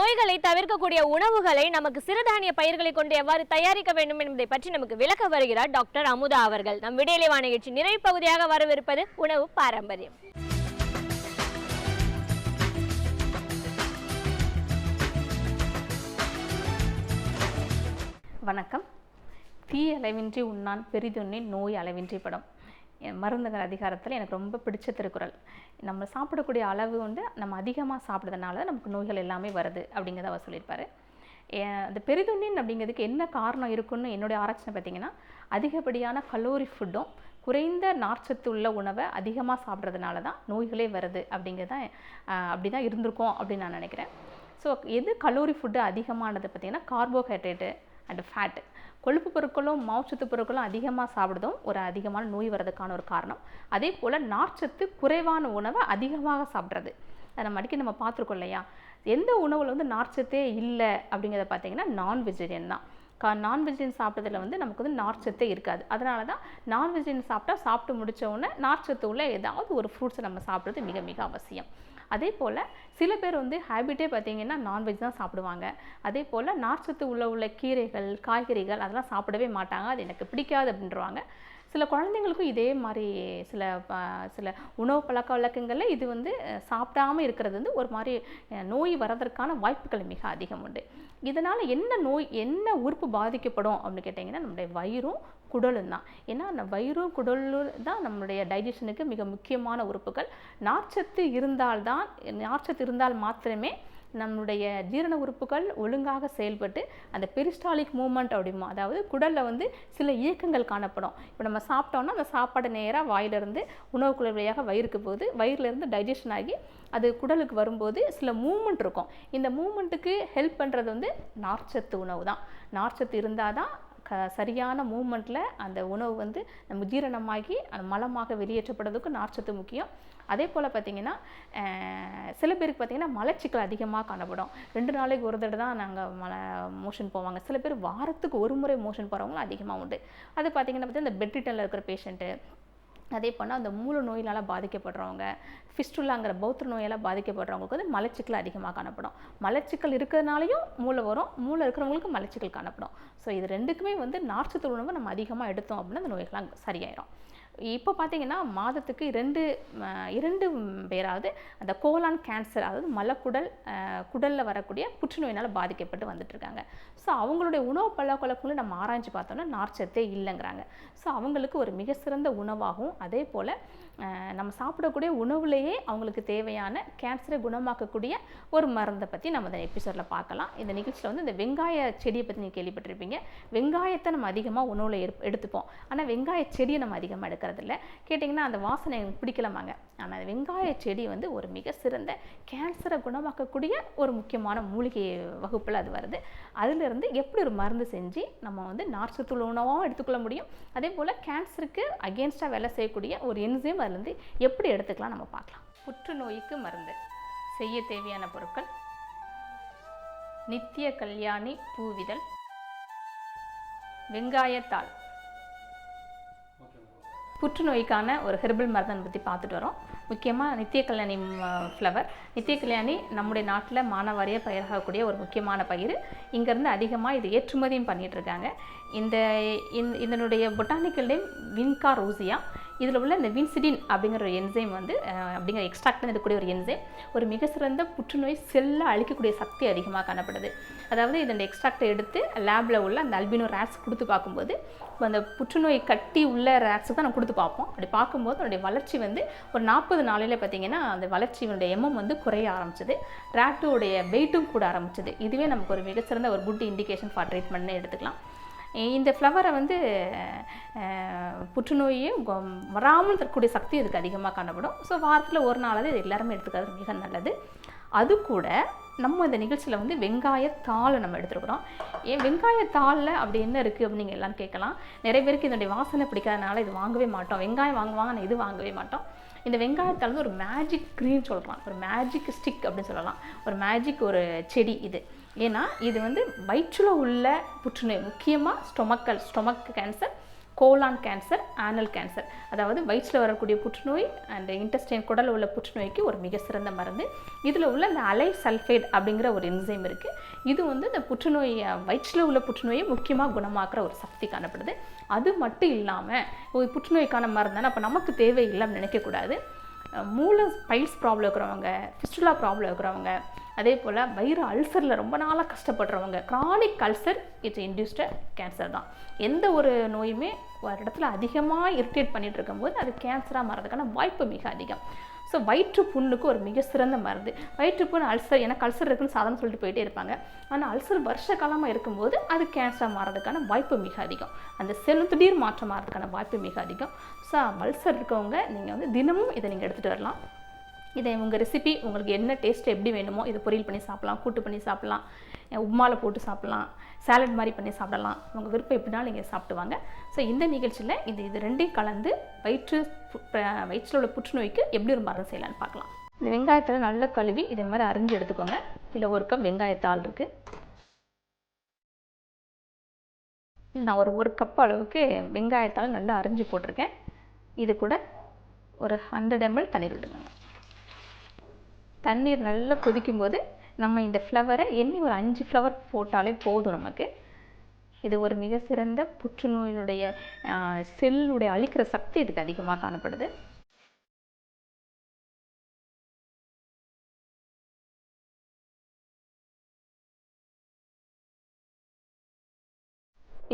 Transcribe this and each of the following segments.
நோய்களை தவிர்க்கக்கூடிய உணவுகளை நமக்கு சிறுதானிய பயிர்களை கொண்டு எவ்வாறு தயாரிக்க வேண்டும் என்பதை பற்றி நமக்கு விளக்க வருகிறார் டாக்டர் அமுதா அவர்கள். நம் விடியலை நிகழ்ச்சி நிறைவு பகுதியாக வரவிருப்பது உணவு பாரம்பரியம். வணக்கம். தீ அளவின்றி உண்ணான் பெரிதுண்ணின் நோய் அளவின்றி படம். மருந்துகள் அதிகாரத்தில் எனக்கு ரொம்ப பிடிச்ச திருக்குறள். நம்ம சாப்பிடக்கூடிய அளவு வந்து நம்ம அதிகமாக சாப்பிட்றதுனால நமக்கு நோய்கள் எல்லாமே வருது அப்படிங்கிறத அவர் சொல்லியிருப்பார். அந்த பெரிதுண்ணின் அப்படிங்கிறதுக்கு என்ன காரணம் இருக்குன்னு என்னுடைய ஆராய்ச்சி பார்த்திங்கன்னா, அதிகப்படியான கலோரி ஃபுட்டும் குறைந்த நார்ச்சத்து உள்ள உணவை அதிகமாக சாப்பிட்றதுனால தான் நோய்களே வருது அப்படிங்கிறத அப்படி தான் இருந்திருக்கோம் அப்படின்னு நான் நினைக்கிறேன். ஸோ எது கலோரி ஃபுட்டு அதிகமானது பார்த்திங்கன்னா, கார்போஹைட்ரேட்டு அண்ட் ஃபேட்டு, கொழுப்பு பொருட்களும் மாவுச்சத்து பொருட்களும் அதிகமாக சாப்பிடுறதும் ஒரு அதிகமான நோய் வர்றதுக்கான ஒரு காரணம். அதே போல் நார்ச்சத்து குறைவான உணவை அதிகமாக சாப்பிட்றது, அதை நம்ம பார்த்துருக்கோம் இல்லையா. எந்த உணவில் வந்து நார்ச்சத்தே இல்லை அப்படிங்கிறத பார்த்திங்கன்னா நான்வெஜிடேரியன் தான். நான்வெஜிடேரியன் சாப்பிட்றதுல வந்து நமக்கு வந்து நார்ச்சத்தே இருக்காது. அதனால தான் நான்வெஜிடேரியன் சாப்பிட்டு முடித்த உடனே நார்ச்சத்து உள்ள ஏதாவது ஒரு ஃப்ரூட்ஸை நம்ம சாப்பிட்றது மிக மிக அவசியம். அதே போல் சில பேர் வந்து ஹேபிட்டே பார்த்திங்கன்னா நான்வெஜ் தான் சாப்பிடுவாங்க. அதே போல் நார்ச்சத்து உள்ள கீரைகள் காய்கறிகள் அதெல்லாம் சாப்பிடவே மாட்டாங்க, அது எனக்கு பிடிக்காது அப்படின்றவாங்க. சில குழந்தைங்களுக்கும் இதே மாதிரி சில உணவு பழக்க வழக்கங்களில் இது வந்து சாப்பிடாமல் இருக்கிறது வந்து ஒரு மாதிரி நோய் வரதற்கான வாய்ப்புகள் மிக அதிகம் உண்டு. இதனால் என்ன உறுப்பு பாதிக்கப்படும் அப்படின்னு கேட்டிங்கன்னா, நம்முடைய வயிறும் குடலும் தான். ஏன்னா அந்த வயிறும் குடலும் தான் நம்மளுடைய டைஜஷனுக்கு மிக முக்கியமான உறுப்புகள். நார்ச்சத்து இருந்தால் மாத்திரமே நம்முடைய ஜீரண உறுப்புகள் ஒழுங்காக செயல்பட்டு அந்த பெரிஸ்டாலிக் மூமெண்ட் அப்படிமோ, அதாவது குடலில் வந்து சில இயக்கங்கள் காணப்படும். இப்போ நம்ம சாப்பிட்டோன்னா அந்த சாப்பாடு நேராக வாயிலிருந்து உணவுக்குள்ள வழியாக வயிறுக்கு போகுது, வயிறுலேருந்து டைஜஷன் ஆகி அது குடலுக்கு வரும்போது சில மூமெண்ட் இருக்கும். இந்த மூமெண்ட்டுக்கு ஹெல்ப் பண்ணுறது வந்து நார்ச்சத்து உணவு தான். நார்ச்சத்து இருந்தால் தான் சரியான மூமெண்ட்டில் அந்த உணவு வந்து நம்ம ஜீரணமாகி அந்த மலமாக வெளியேற்றப்படுறதுக்கு நார்ச்சத்து முக்கியம். அதே போல் பார்த்திங்கன்னா, சில பேருக்கு பார்த்திங்கன்னா மலச்சிக்கல் அதிகமாக காணப்படும். 2 நாளைக்கு ஒரு தடவை தான் நாங்கள் மோஷன் போவாங்க. சில பேர் வாரத்துக்கு ஒரு முறை மோஷன் போகிறவங்களும் அதிகமாக உண்டு. அது பார்த்திங்கன்னா இந்த பெட்ரிட்டனில் இருக்கிற பேஷண்ட்டு, அதே போல் அந்த மூல நோயினால் பாதிக்கப்படுறவங்க, ஃபிஸ்டுலாங்கிற பௌத்திர நோயால் பாதிக்கப்படுறவங்களுக்கு வந்து மலச்சிக்கல் அதிகமாக காணப்படும். மலச்சிக்கல் இருக்கிறதுனாலையும் மூளை வரும், மூளை இருக்கிறவங்களுக்கு மலச்சிக்கல் காணப்படும். ஸோ இது ரெண்டுக்குமே வந்து நார்ச்சத்து உணவை நம்ம அதிகமாக எடுத்தோம் அப்படின்னா அந்த நோய்கள்லாம் சரியாயிடும். இப்போ பார்த்திங்கன்னா மாதத்துக்கு 2 பேராவது அந்த கோலான் கேன்சர், அதாவது குடலில் வரக்கூடிய புற்றுநோயினால் பாதிக்கப்பட்டு வந்துட்டுருக்காங்க. ஸோ அவங்களுடைய உணவு பழக்கவழக்கங்களை நம்ம ஆராய்ச்சி பார்த்தோம்னா நார்ச்சத்தே இல்லைங்கிறாங்க. ஸோ அவங்களுக்கு ஒரு மிக சிறந்த உணவாகும். அதே போல் நம்ம சாப்பிடக்கூடிய உணவுலேயே அவங்களுக்கு தேவையான கேன்சரை குணமாக்கக்கூடிய ஒரு மருந்தை பற்றி நம்ம இந்த எபிசோடில் பார்க்கலாம். இந்த நிகழ்ச்சியில் வந்து இந்த வெங்காய செடியை பற்றி நீங்கள் கேள்விப்பட்டிருப்பீங்க. வெங்காயத்தை நம்ம அதிகமாக உணவில் எடுத்துப்போம், ஆனால் வெங்காய செடியை நம்ம அதிகமாக எடுக்கிறதில்ல. கேட்டிங்கன்னா அந்த வாசனை எனக்கு பிடிக்கலமாங்க. ஆனால் வெங்காய செடி வந்து ஒரு மிக சிறந்த கேன்சரை குணமாக்கக்கூடிய ஒரு முக்கியமான மூலிகை வகுப்பில் அது வருது. அதிலிருந்து எப்படி ஒரு மருந்து செஞ்சு நம்ம வந்து நார்ச்சத்து உணவாகவும் எடுத்துக்கொள்ள முடியும், அதே போல் கேன்சருக்கு அகேன்ஸ்டாக வேலை செய்யக்கூடிய ஒரு என்சைம் அதுலேருந்து எப்படி எடுத்துக்கலாம் நம்ம பார்க்கலாம். புற்றுநோய்க்கு மருந்து செய்ய தேவையான பொருட்கள்: நித்திய கல்யாணி பூவிதழ், வெங்காயத்தாள். புற்றுநோய்க்கான ஒரு ஹெர்பல் மருந்தை பற்றி பார்த்துட்டு வரோம். முக்கியமாக நித்திய கல்யாணி ஃப்ளவர். நித்திய கல்யாணி நம்முடைய நாட்டில் மானாவாரியாக பயிராகக்கூடிய ஒரு முக்கியமான பயிர். இங்கேருந்து அதிகமாக இது ஏற்றுமதியும் பண்ணிகிட்ருக்காங்க. இதனுடைய பொட்டானிக்கல் நேம் வின்கா ரோசியா. இதில் உள்ள இந்த வின்சிடின் அப்படிங்கிற ஒரு என்சைம் வந்து அப்படிங்கிற எக்ஸ்ட்ராக்ட்ல இருக்கக்கூடிய ஒரு என்சைம் ஒரு மிக சிறந்த புற்றுநோய் செல்லை அழிக்கக்கூடிய சக்தி அதிகமாக காணப்படுது. அதாவது இதோட எக்ஸ்ட்ராக்டை எடுத்து லேபில் உள்ள அந்த அல்பினோ ரேட்ஸ் கொடுத்து பார்க்கும்போது, அந்த புற்றுநோய் கட்டி உள்ள ரேட்ஸுக்கு தான் நம்ம கொடுத்து பார்ப்போம். அப்படி பார்க்கும்போது அதனுடைய வளர்ச்சி வந்து ஒரு 40 நாளையில் பார்த்திங்கன்னா அந்த வளர்ச்சியினுடைய எம்எம் வந்து குறைய ஆரம்பிச்சது. ரேட்டோடைய வெயிட்டும் கூட ஆரம்பிச்சது. இதுவே நமக்கு ஒரு மிகச்சிறந்த ஒரு குட் இண்டிகேஷன் ஃபார் ட்ரீட்மெண்ட்னு எடுத்துக்கலாம். இந்த ஃப்ளவரை வந்து புற்றுநோயை வராமல் தரக்கூடிய சக்தி இதுக்கு அதிகமாக காணப்படும். ஸோ வாரத்தில் ஒரு நாளாவது இது எல்லாருமே எடுத்துக்கிறது மிக நல்லது. அது கூட நம்ம இந்த நிகழ்ச்சியில் வந்து வெங்காயத்தாளை நம்ம எடுத்துருக்குறோம். வெங்காயத்தாளில் அப்படி என்ன இருக்குது அப்படின்னு நீங்கள் எல்லாம் கேட்கலாம். நிறைய பேருக்கு இதனுடைய வாசனை பிடிக்காதனால இது வாங்கவே மாட்டோம். வெங்காயம் வாங்குவாங்க, ஆனால் இது வாங்கவே மாட்டோம். இந்த வெங்காயத்தாள் வந்து ஒரு மேஜிக் க்ரீன் சொல்லலாம், ஒரு மேஜிக் ஸ்டிக் அப்படின்னு சொல்லலாம், ஒரு மேஜிக் ஒரு செடி இது. ஏன்னா இது வந்து வயிற்றில் உள்ள புற்றுநோய், முக்கியமாக stomach cancer, colon cancer, anal cancer, அதாவது வயிற்றில் வரக்கூடிய புற்றுநோய் அண்ட் இன்டெஸ்டைன் குடலில் உள்ள புற்றுநோய்க்கு ஒரு மிக சிறந்த மருந்து. இதில் உள்ள இந்த அலை சல்ஃபேட் அப்படிங்கிற ஒரு என்சைம் இருக்குது. இது வந்து இந்த புற்றுநோய் வயிற்றில் உள்ள புற்றுநோயை முக்கியமாக குணமாக்குற ஒரு சக்தி காணப்படுது. அது மட்டும் இல்லாமல் புற்றுநோய்க்கான மருந்தான அப்போ நமக்கு தேவையில்லைன்னு நினைக்கக்கூடாது. மூல பைல்ஸ் ப்ராப்ளம் இருக்கிறவங்க, ஃபிஸ்டுலா ப்ராப்ளம் இருக்கிறவங்க, அதே போல் வயிறு அல்சரில் ரொம்ப நாளாக கஷ்டப்படுறவங்க, chronic ulcer it's induced cancer தான். எந்த ஒரு நோயுமே ஒரு இடத்துல அதிகமாக இரிட்டேட் பண்ணிகிட்டு இருக்கும்போது அது கேன்சராக மாறதுக்கான வாய்ப்பு மிக அதிகம். ஸோ வயிற்று புண்ணுக்கு ஒரு மிக சிறந்த மருந்து. வயிற்றுப்புண் அல்சர், எனக்கு அல்சர் இருக்குன்னு சாதாரண சொல்லிட்டு போயிட்டே இருப்பாங்க. ஆனால் அல்சர் வருஷ காலமாக இருக்கும்போது அது கேன்சராக மாறதுக்கான வாய்ப்பு மிக அதிகம். அந்த செல் திடீர் மாற்றம் மாறதுக்கான வாய்ப்பு மிக அதிகம். ஸோ அல்சர் இருக்கவங்க நீங்கள் வந்து தினமும் இதை நீங்கள் எடுத்துகிட்டு வரலாம். இதை உங்கள் ரெசிபி உங்களுக்கு என்ன டேஸ்ட் எப்படி வேணுமோ இதை பொரியல் பண்ணி சாப்பிட்லாம், கூட்டு பண்ணி சாப்பிட்லாம், உப்மாவில் போட்டு சாப்பிட்லாம், சாலட் மாதிரி பண்ணி சாப்பிடலாம். உங்கள் விருப்பம் எப்படினாலும் நீங்கள் சாப்பிடுவாங்க. ஸோ இந்த நிகழ்ச்சியில் இது ரெண்டையும் கலந்து வயிற்றில் உள்ள புற்றுநோய்க்கு எப்படி ஒரு மருந்து செய்யலான்னு பார்க்கலாம். இந்த வெங்காயத்தில் நல்ல கழுவி இதே மாதிரி அரிஞ்சு எடுத்துக்கோங்க. இதில் 1 கப் வெங்காயத்தாள் இருக்குது. நான் ஒரு கப் அளவுக்கு வெங்காயத்தாள் நல்லா அரிஞ்சு போட்டிருக்கேன். இது கூட ஒரு 100 ml தண்ணீர் விடுங்க. தண்ணீர் நல்லா கொதிக்கும்போது நம்ம இந்த ஃப்ளவரை ஒரு 5 ஃப்ளவர் போட்டாலே போதும் நமக்கு. இது ஒரு மிக சிறந்த புற்றுநோயினுடைய செல்லுடைய அழிக்கிற சக்தி இதுக்கு அதிகமாக காணப்படுது.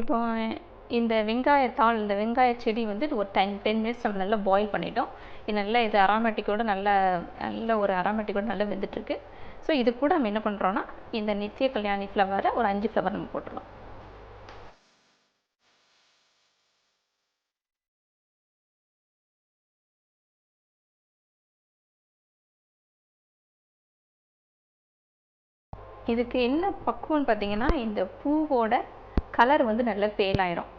இப்போ இந்த வெங்காயத்தாள், இந்த வெங்காய செடி வந்து ஒரு 10 மினிட்ஸ் நம்ம நல்லா பாயில் பண்ணிட்டோம். இது நல்லா இது அரோமேட்டிக்கோடு நல்ல ஒரு அரோமேட்டிக்கோடு நல்லா வெந்துட்டுருக்கு. ஸோ இது கூட நம்ம என்ன பண்ணுறோன்னா இந்த நித்திய கல்யாணி ஃப்ளவரை ஒரு 5 ஃப்ளவர் நம்ம போட்டுடலாம். இதுக்கு என்ன பக்குவம்னு பார்த்தீங்கன்னா, இந்த பூவோட கலர் வந்து நல்லா பேலாயிரும்.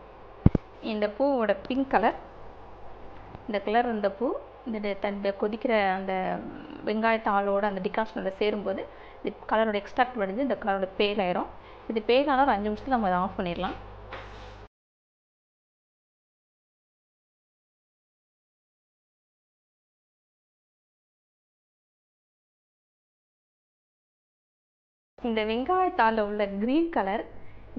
இந்த பூவோட பிங்க் கலர், இந்த கலர், இந்த பூ இந்த கொதிக்கிற அந்த வெங்காயத்தாளோட அந்த டிகாஷனோட சேரும்போது இது கலரோட எக்ஸ்ட்ராக்ட் வடிஞ்சு இந்த கலரோட பேலாயிரும். இது பேலான ஒரு 5 நிமிஷத்தில் நம்ம அதை ஆஃப் பண்ணிடலாம். இந்த வெங்காயத்தாளில் உள்ள க்ரீன் கலர்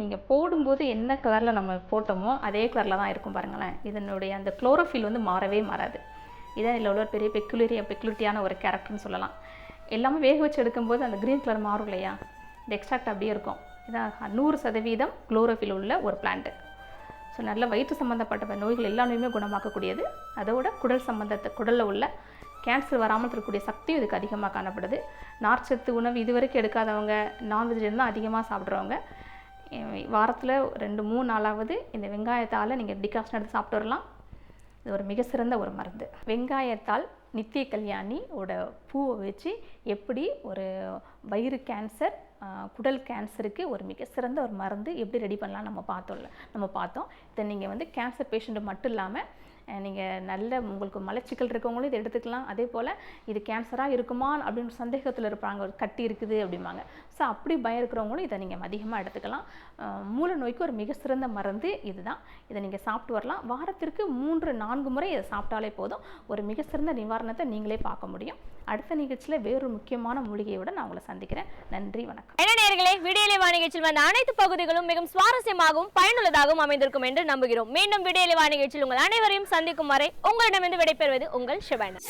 நீங்கள் போடும்போது என்ன கலரில் நம்ம போட்டோமோ அதே கலரில் தான் இருக்கும் பாருங்களேன். இதனுடைய அந்த குளோரோஃபில் வந்து மாறவே மாறாது. இதான் இதில் உள்ள பெரிய பெக்குலிட்டியான ஒரு கேரக்டர்னு சொல்லலாம். எல்லாமே வேக வச்சு எடுக்கும்போது அந்த க்ரீன் கலர் மாறும் இல்லையா, இந்த எக்ஸ்ட்ராக்ட் அப்படியே இருக்கும். இதான் 100% குளோரோஃபில் உள்ள ஒரு பிளான்ட்டு. ஸோ நல்ல வயிற்று சம்மந்தப்பட்ட நோய்கள் எல்லா நோயுமே குணமாக்கக்கூடியது. அதோட குடலில் உள்ள கேன்சர் வராமல் இருக்கக்கூடிய சக்தியும் இதுக்கு அதிகமாக காணப்படுது. நார்ச்சத்து உணவு இதுவரைக்கும் எடுக்காதவங்க, நான்வெஜிடேரியன் தான் அதிகமாக சாப்பிட்றவங்க, வாரத்தில் 2-3 நாளாவது இந்த வெங்காயத்தால் நீங்கள் டிகாஷன் எடுத்து சாப்பிட்டு வரலாம். இது ஒரு மிக சிறந்த ஒரு மருந்து. வெங்காயத்தால் நித்திய கல்யாணியோட பூவை வச்சு எப்படி ஒரு வயிறு கேன்சர், குடல் கேன்சருக்கு ஒரு மிக சிறந்த ஒரு மருந்து எப்படி ரெடி பண்ணலாம் நம்ம பார்த்தோம். இதை நீங்கள் வந்து கேன்சர் பேஷண்ட்டு மட்டும் இல்லாமல் நீங்கள் நல்ல உங்களுக்கு மலச்சிக்கல் இருக்கவங்களும் இதை எடுத்துக்கலாம். அதே போல் இது கேன்சராக இருக்குமா அப்படின்னு சந்தேகத்தில் இருப்பாங்க, ஒரு கட்டி இருக்குது அப்படிம்பாங்க. ஸோ அப்படி பயம் இருக்கிறவங்களும் இதை நீங்கள் அதிகமாக எடுத்துக்கலாம். மூல நோய்க்கு ஒரு மிக சிறந்த மருந்து இதுதான். இதை நீங்கள் சாப்பிட்டு வரலாம். வாரத்திற்கு 3-4 முறை இதை சாப்பிட்டாலே போதும். ஒரு மிக சிறந்த நிவாரணத்தை நீங்களே பார்க்க முடியும். அடுத்த நிகழ்ச்சியில் வேறொரு முக்கியமான மூலிகையோட நான் உங்களை சந்திக்கிறேன். நன்றி, வணக்கம். என்ன நேயர்களே, விடியலிவா நிகழ்ச்சியில் வந்த அனைத்து பகுதிகளும் மிகவும் சுவாரஸ்யமாகவும் பயனுள்ளதாகவும் அமைந்திருக்கும் என்று நம்புகிறோம். மீண்டும் விடியலிவா நிகழ்ச்சியில் உங்கள் அனைவரையும் சந்திக்கும் வரை உங்களிடமிருந்து விடைபெறுவது உங்கள் ஷிவானா.